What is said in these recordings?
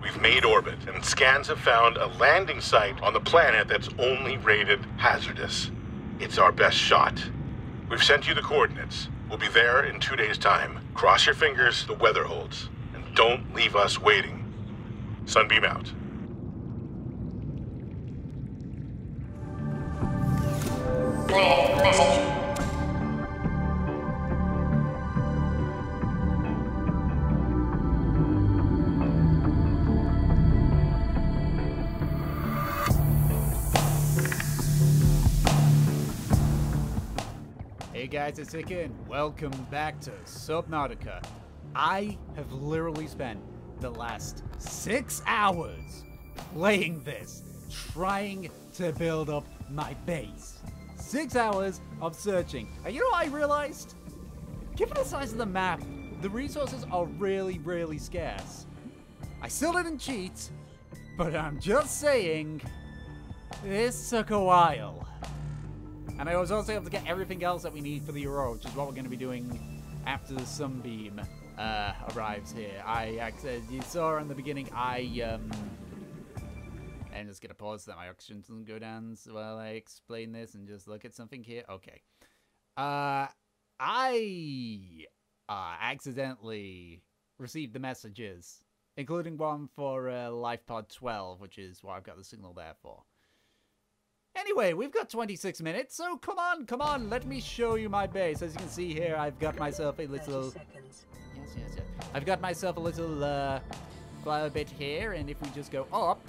We've made orbit, and scans have found a landing site on the planet that's only rated hazardous. It's our best shot. We've sent you the coordinates. We'll be there in 2 days' time. Cross your fingers the weather holds. And don't leave us waiting. Sunbeam out. Clear message. Hey guys, it's Iken. Welcome back to Subnautica. I have literally spent the last 6 hours playing this, trying to build up my base. 6 hours of searching. And you know what I realized? Given the size of the map, the resources are really, really scarce. I still didn't cheat, but I'm just saying, this took a while. And I was also able to get everything else that we need for the Aurora, which is what we're going to be doing after the Sunbeam arrives here. You saw in the beginning, I'm just going to pause so that my oxygen doesn't go down while I explain this and just look at something here. Okay. I accidentally received the messages, including one for LifePod 12, which is what I've got the signal there for. Anyway, we've got 26 minutes, so come on, let me show you my base. As you can see here, I've got myself a little... Yes. I've got myself a little flower bit here, and if we just go up...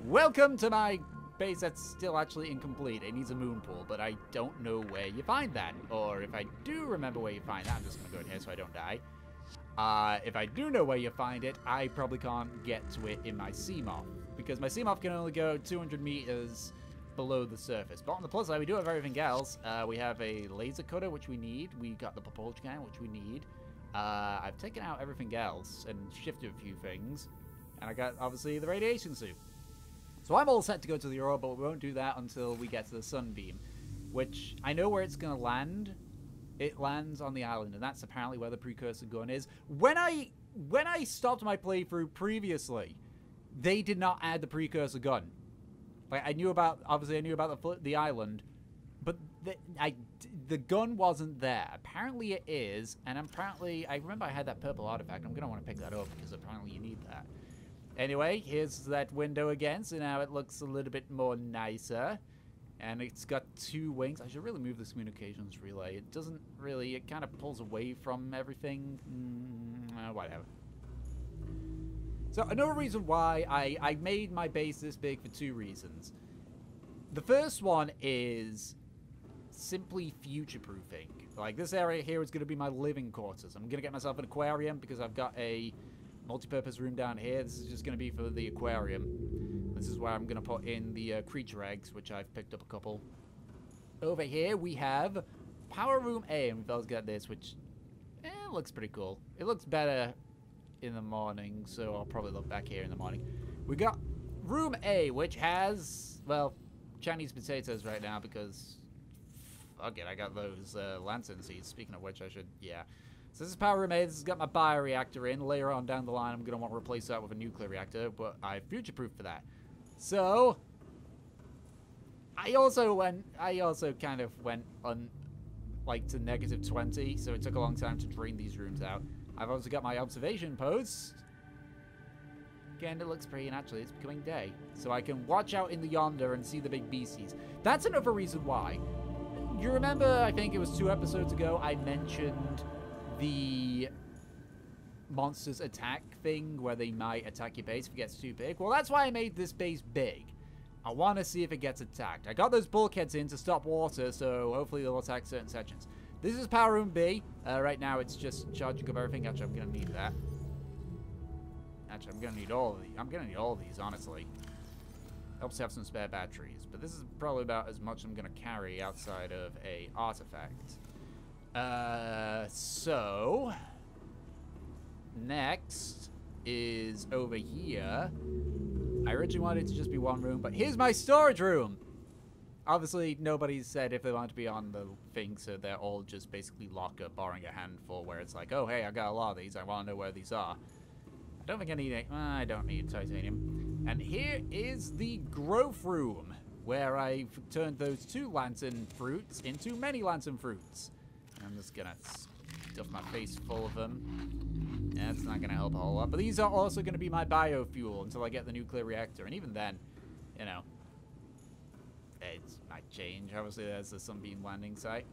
Welcome to my base that's still actually incomplete. It needs a moon pool, but I don't know where you find that. Or if I do remember where you find that, I'm just going to go in here so I don't die. If I do know where you find it, I probably can't get to it in my Seamoth, because my Seamoth can only go 200 meters below the surface. But on the plus side, we do have everything else. We have a laser cutter, which we need. We got the propulsion can, which we need. I've taken out everything else and shifted a few things. And I got, obviously, the radiation suit. So I'm all set to go to the Aurora, but we won't do that until we get to the Sunbeam, which I know where it's going to land. It lands on the island, and that's apparently where the precursor gun is. When I stopped my playthrough previously, they did not add the precursor gun. Like, obviously I knew about the island, but the gun wasn't there. Apparently it is, and apparently, I remember I had that purple artifact. I'm going to want to pick that up, because apparently you need that. Anyway, here's that window again, so now it looks a little bit more nicer. And it's got 2 wings. I should really move this communications relay. It doesn't really, it kind of pulls away from everything. Whatever. So another reason why I made my base this big for 2 reasons. The first one is simply future-proofing. Like, this area here is going to be my living quarters. I'm going to get myself an aquarium because I've got a multi-purpose room down here. This is just going to be for the aquarium. This is where I'm going to put in the creature eggs, which I've picked up a couple. Over here, we have Power Room A, and we've also got this, which looks pretty cool. It looks better in the morning, so I'll probably look back here in the morning. We got Room A, which has, well, Chinese potatoes right now because, again, I got those lantern seeds. Speaking of which, I should, yeah. So this is Power Room A. This has got my bioreactor in. Later on down the line, I'm going to want to replace that with a nuclear reactor, but I future-proofed for that. So, I also kind of went on, like, to -20, so it took a long time to drain these rooms out. I've also got my observation post. Again, it looks pretty, and actually, it's becoming day. So I can watch out in the yonder and see the big beasties. That's another reason why. You remember, I think it was 2 episodes ago, I mentioned the monsters attack thing, where they might attack your base if it gets too big. Well, that's why I made this base big. I want to see if it gets attacked. I got those bulkheads in to stop water, so hopefully they'll attack certain sections. This is Power Room B. Right now, it's just charging up everything. Actually, I'm going to need that. Actually, I'm going to need all of these. I'm going to need all of these, honestly. Helps to have some spare batteries. But this is probably about as much I'm going to carry outside of a artifact. So... next is over here. I originally wanted it to just be 1 room, but here's my storage room! Obviously, nobody said if they want to be on the thing, so they're all just basically locker, borrowing a handful, where it's like, oh, hey, I got a lot of these, I want to know where these are. I don't think I need it. I don't need titanium. And here is the growth room, where I've turned those 2 lantern fruits into many lantern fruits. I'm just gonna stuff my face full of them. That's not gonna help a whole lot. But these are also gonna be my biofuel until I get the nuclear reactor. And even then, you know, it might change. Obviously, there's the Sunbeam landing site.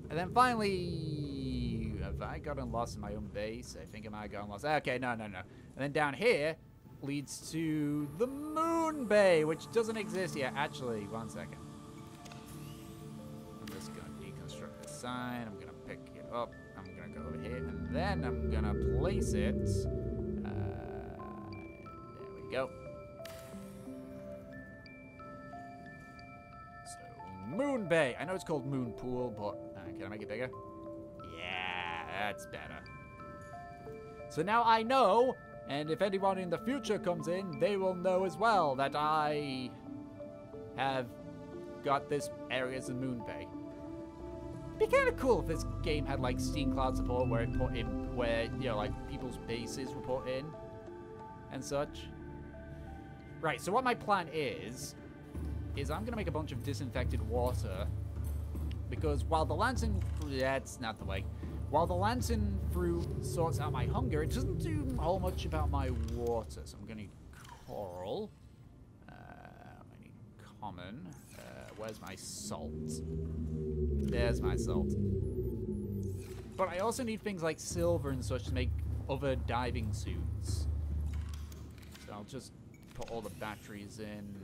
And then finally, have I gotten lost in my own base? I think I might have gotten lost. Okay, no. And then down here leads to the Moon Bay, which doesn't exist yet. Actually, 1 second. I'm just going to deconstruct the sign. I'm going to pick it up. I'm going to go over here. And then I'm going to place it. There we go. So, Moon Bay. I know it's called Moon Pool, but can I make it bigger? Yeah, that's better. So now I know, and if anyone in the future comes in, they will know as well that I have got this area as a Moon Bay. It'd be kind of cool if this game had like Steam Cloud support where it put in, where, you know, like people's bases were put in and such. Right, so what my plan is I'm gonna make a bunch of disinfected water. Because while the lantern... That's not the way. While the lantern fruit sorts out my hunger, it doesn't do a whole much about my water. So I'm going to need coral. I need common. Where's my salt? There's my salt. But I also need things like silver and such to make other diving suits. So I'll just put all the batteries in.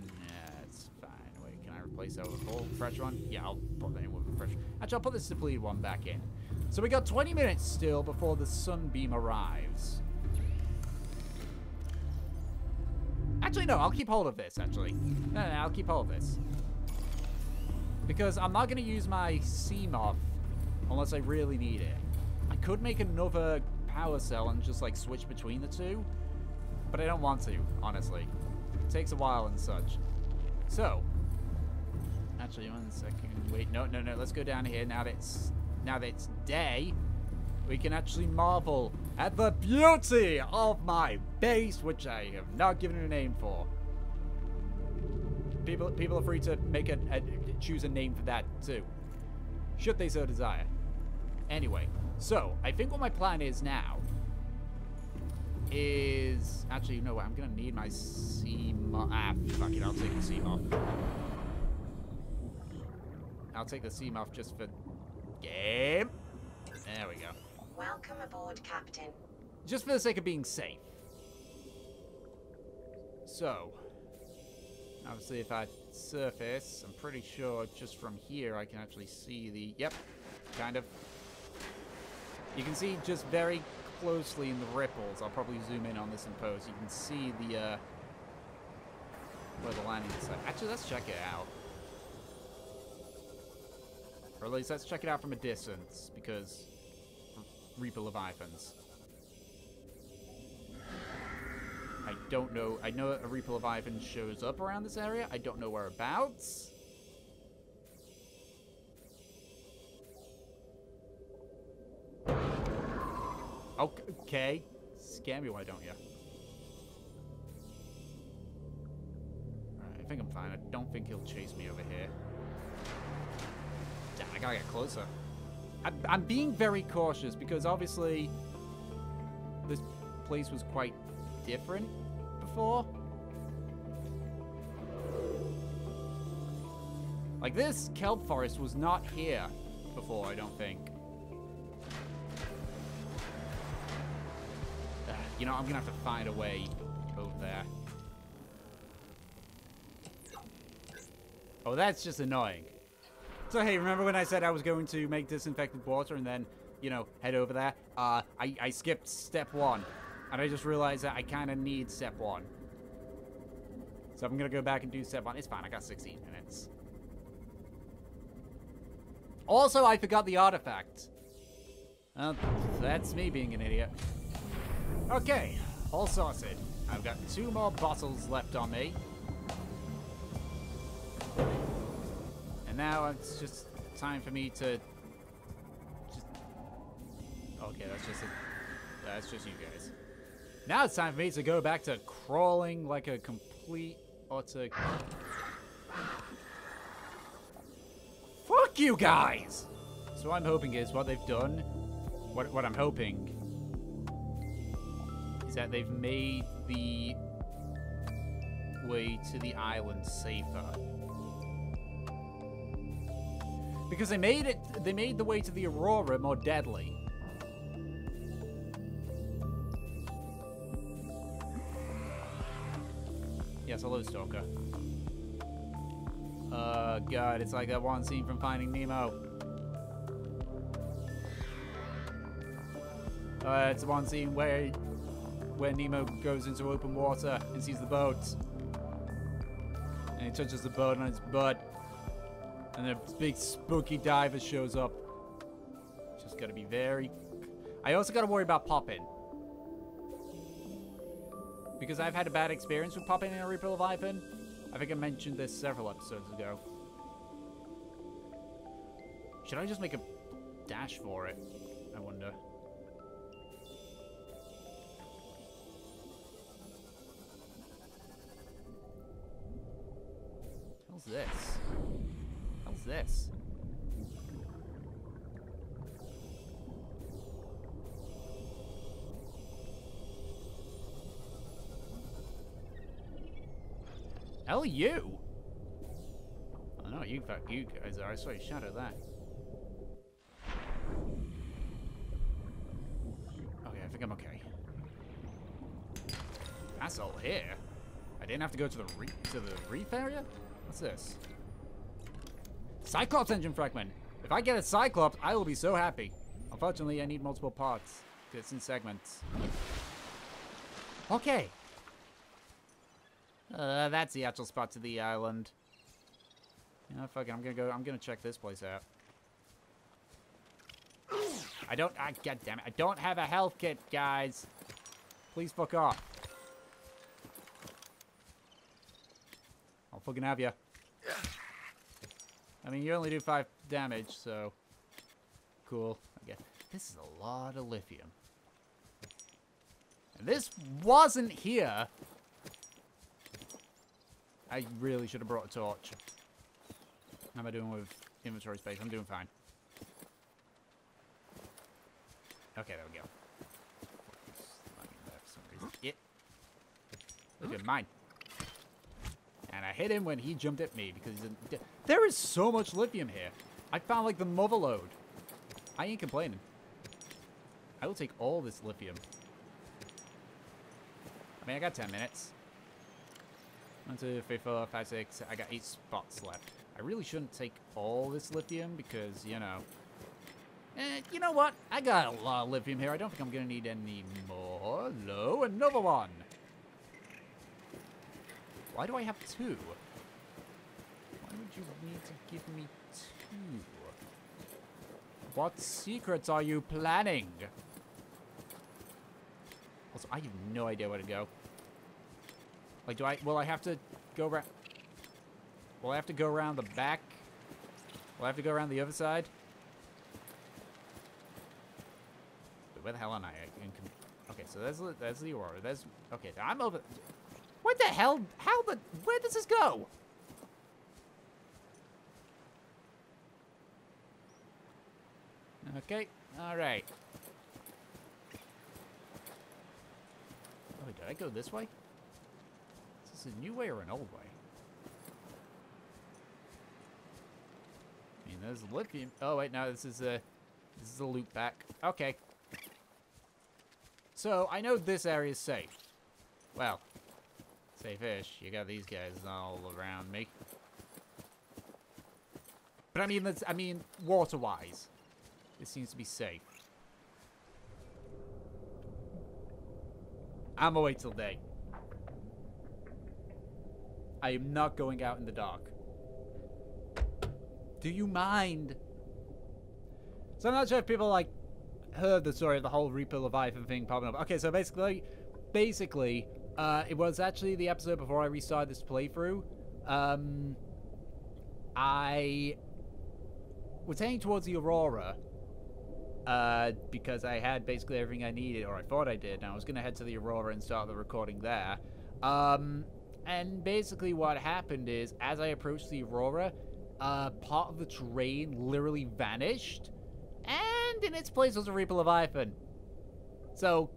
It's fine. Wait, can I replace that with a full fresh one? Yeah, I'll put that in with a fresh. Actually, I'll put this depleted one back in. So we got 20 minutes still before the sunbeam arrives. Actually, no, I'll keep hold of this, actually. No, I'll keep hold of this. Because I'm not going to use my CMOF unless I really need it. I could make another power cell and just, like, switch between the two. But I don't want to, honestly. It takes a while and such. So, actually, 1 second. Wait, no. Let's go down here. Now that it's day, we can actually marvel at the beauty of my base, which I have not given it a name for. People are free to make choose a name for that too, should they so desire. Anyway, so I think what my plan is now is actually, you know what? I'm gonna need my CMOF. Fuck it, I'll take the CMOF. I'll take the CMOF just for game. There we go. Welcome aboard, Captain. Just for the sake of being safe. So, obviously if I surface, I'm pretty sure just from here I can actually see the... Yep, kind of. You can see just very closely in the ripples. I'll probably zoom in on this in post. You can see the, where the landing is. Actually, let's check it out. Or at least let's check it out from a distance, because Reaper Leviathans. I don't know. I know a Reaper Leviathan shows up around this area. I don't know whereabouts. Okay. Scare me, why don't you? Alright, I think I'm fine. I don't think he'll chase me over here. Damn, I gotta get closer. I'm being very cautious because obviously this place was quite different before. Like, this kelp forest was not here before, I don't think. You know, I'm gonna have to find a way over there. Oh, that's just annoying. So, hey, remember when I said I was going to make disinfected water and then, you know, head over there? I skipped step 1. And I just realized that I kind of need step 1. So I'm going to go back and do step 1. It's fine, I got 16 minutes. Also, I forgot the artifact. That's me being an idiot. Okay, all sorted. I've got 2 more bottles left on me. And now it's just time for me to just... Okay, that's just you guys. Now it's time for me to go back to crawling like a complete, utter... Fuck you guys! So what I'm hoping is what they've done, what I'm hoping is that they've made the way to the island safer. Because they made the way to the Aurora more deadly. Yes, hello, Stalker. God, it's like that one scene from Finding Nemo. It's the one scene where Nemo goes into open water and sees the boat. And he touches the boat on his butt. And a big spooky diver shows up. Just gotta be very... I also gotta worry about Poppin. Because I've had a bad experience with Poppin in a Reaper Leviathan. I think I mentioned this several episodes ago. Should I just make a dash for it? I wonder. How's this? How's this? Hell you! Oh no, you guys are. I saw you shadow that. Okay, I think I'm okay. That's all here. I didn't have to go to the reef area? What's this? Cyclops engine fragment! If I get a Cyclops, I will be so happy. Unfortunately, I need multiple parts. Because it's in segments. Okay. That's the actual spot to the island. You know, fuck it, I'm gonna check this place out. God damn it, I don't have a health kit, guys. Please fuck off. I'll fucking have you. I mean, you only do 5 damage, so... Cool. Okay. This is a lot of lithium. And this wasn't here. I really should have brought a torch. How am I doing with inventory space? I'm doing fine. Okay, there we go. Look at mine. And I hit him when he jumped at me because he's there is so much lithium here. I found like the mother lode. I ain't complaining. I will take all this lithium. I mean, I got 10 minutes. 1, 2, 3, 4, 5, 6. I got 8 spots left. I really shouldn't take all this lithium because, you know. You know what? I got a lot of lithium here. I don't think I'm going to need any more. No, another one. Why do I have 2? Why would you need to give me 2? What secrets are you planning? Also, I have no idea where to go. Like, will I have to go around? Will I have to go around the back? Will I have to go around the other side? But where the hell am I? Okay, so there's the Aurora. Okay, I'm over. What the hell? Where does this go? Okay, alright. Oh, did I go this way? Is this a new way or an old way? I mean, there's lithium. Oh, wait, no, this is a loop back. Okay. So, I know this area is safe. Well, safe-ish. You got these guys all around me. But I mean, water-wise, it seems to be safe. I'm gonna wait till day. I am not going out in the dark. Do you mind? So I'm not sure if people like heard the story of the whole Reaper Leviathan thing popping up. Okay, so basically, it was actually the episode before I restarted this playthrough. I was heading towards the Aurora, because I had basically everything I needed, or I thought I did, and I was going to head to the Aurora and start the recording there. And basically what happened is, as I approached the Aurora, part of the terrain literally vanished, and in its place was a Reaper Leviathan. So,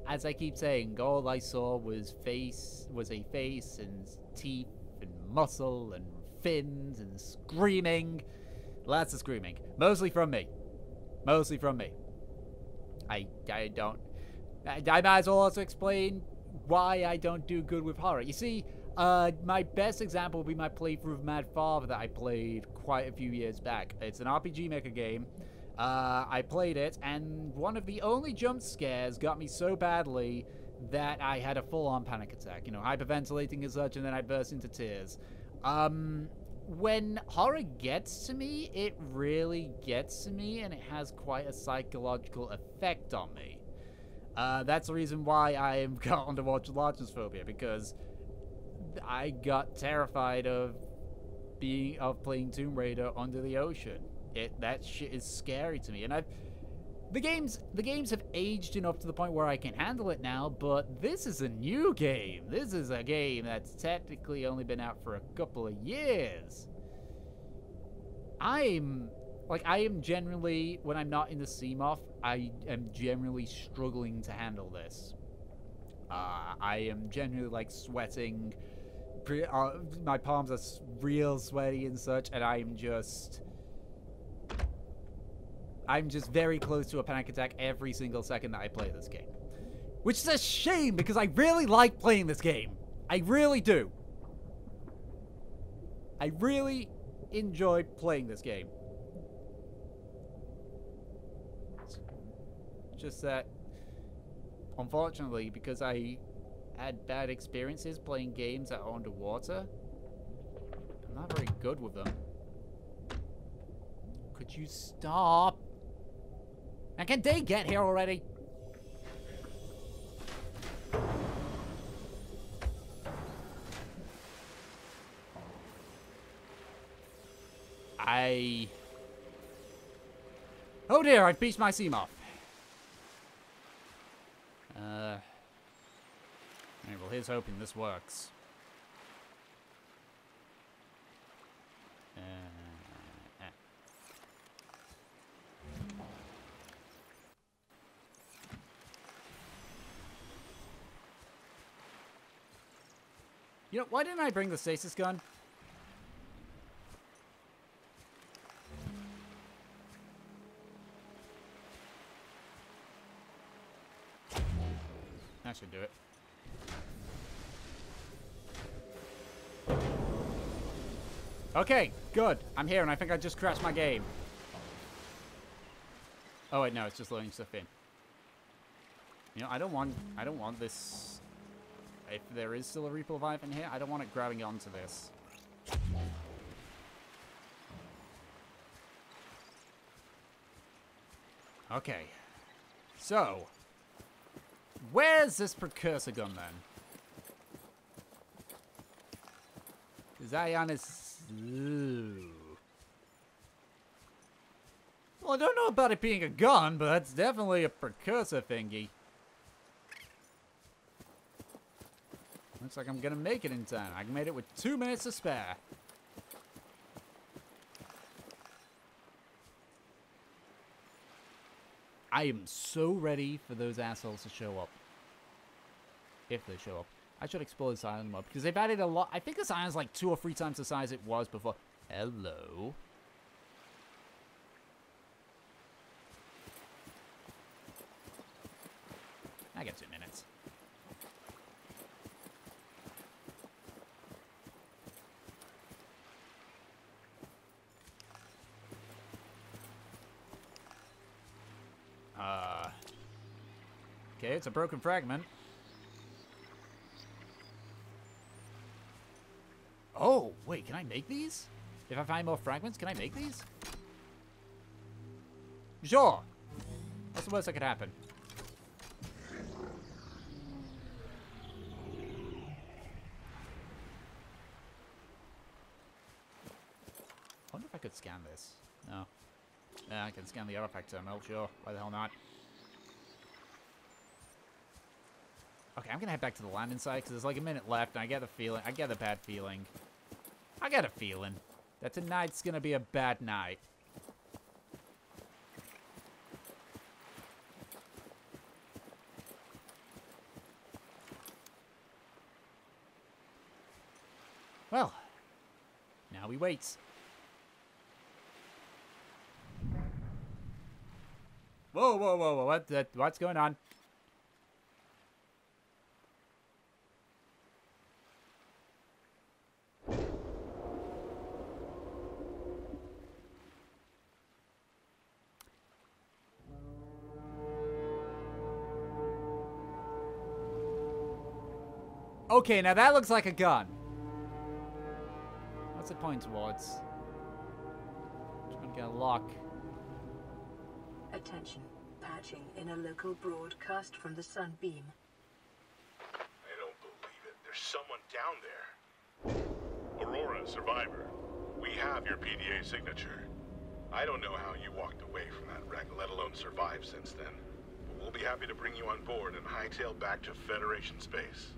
as I keep saying, all I saw was a face and teeth and muscle and fins and screaming. Lots of screaming. Mostly from me. Mostly from me. I might as well also explain why I don't do good with horror. You see, my best example would be my playthrough of Mad Father that I played quite a few years back. It's an RPG Maker game. I played it, and one of the only jump scares got me so badly that I had a full-on panic attack. You know, hyperventilating and such, and then I burst into tears. When horror gets to me, it really gets to me, and it has quite a psychological effect on me. That's the reason why I am got underwater largeness phobia, because I got terrified of playing Tomb Raider under the ocean. That shit is scary to me, and the games have aged enough to the point where I can handle it now, but this is a new game. This is a game that's technically only been out for a couple of years. I am generally, when I'm not in the CMOF, I am generally struggling to handle this. I am generally, like, sweating. My palms are real sweaty and such, and I'm just very close to a panic attack every single second that I play this game. Which is a shame, because I really like playing this game. I really do. I really enjoy playing this game. It's just that, unfortunately, because I had bad experiences playing games that are underwater, I'm not very good with them. Could you stop? And can they get here already? Oh dear, I've beached my CMOF. Well, here's hoping this works. You know, why didn't I bring the stasis gun? That should do it. Okay, good. I'm here, and I think I just crashed my game. Oh wait, no, it's just loading stuff in. You know, I don't want this. If there is still a Reaper Leviathan here, I don't want it grabbing onto this. Okay. So, where's this precursor gun then? Zion is... Ooh. Well, I don't know about it being a gun, but that's definitely a precursor thingy. Looks like I'm gonna make it in time. I made it with 2 minutes to spare. I am so ready for those assholes to show up. If they show up. I should explore this island more, because they've added a lot. I think this island's like 2 or 3 times the size it was before. Hello. I got 2 minutes. Okay, it's a broken fragment. Oh, wait, can I make these? If I find more fragments, can I make these? Sure. What's the worst that could happen? I wonder if I could scan this. No. I can scan the artifact terminal, sure. Why the hell not? Okay, I'm gonna head back to the landing site because there's like a minute left, and I get a bad feeling. I get a feeling that tonight's gonna be a bad night. Well, now we wait. Whoa, whoa, whoa, whoa, what's going on? Okay, now that looks like a gun. What's it pointing towards? Trying to get a lock. Attention. Patching in a local broadcast from the Sunbeam. I don't believe it. There's someone down there. Aurora, survivor. We have your PDA signature. I don't know how you walked away from that wreck, let alone survived since then. But we'll be happy to bring you on board and hightail back to Federation space.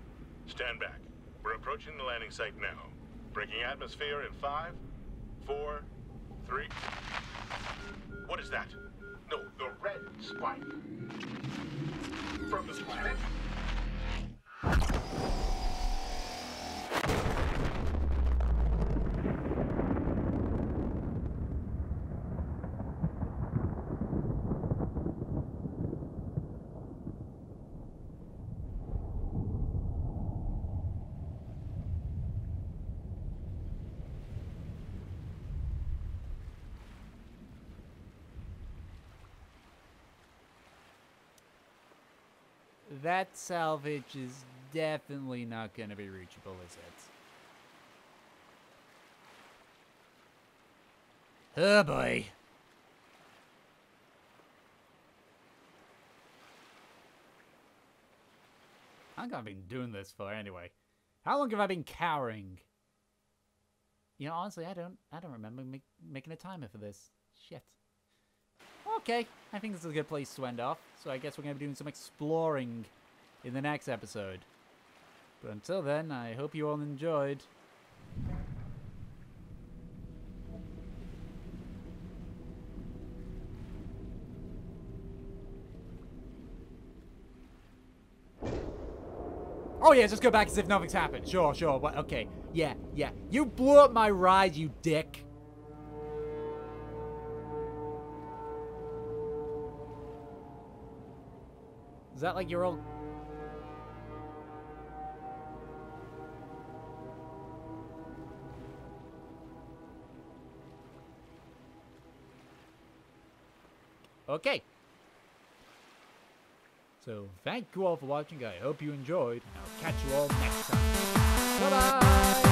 Stand back. We're approaching the landing site now. Breaking atmosphere in 5, 4, 3. What is that? No, the red spike. From this planet. That salvage is definitely not going to be reachable, is it? Oh boy. How long have I been doing this for anyway? How long have I been cowering? You know, honestly, I don't remember making a timer for this. Shit. Okay, I think this is a good place to end off. So I guess we're going to be doing some exploring in the next episode. But until then, I hope you all enjoyed. Oh yeah, just go back as if nothing's happened. Sure, sure. What? Okay. Yeah, yeah. You blew up my ride, you dick. Is that like your old... Okay. So, thank you all for watching. I hope you enjoyed. And I'll catch you all next time. Bye-bye!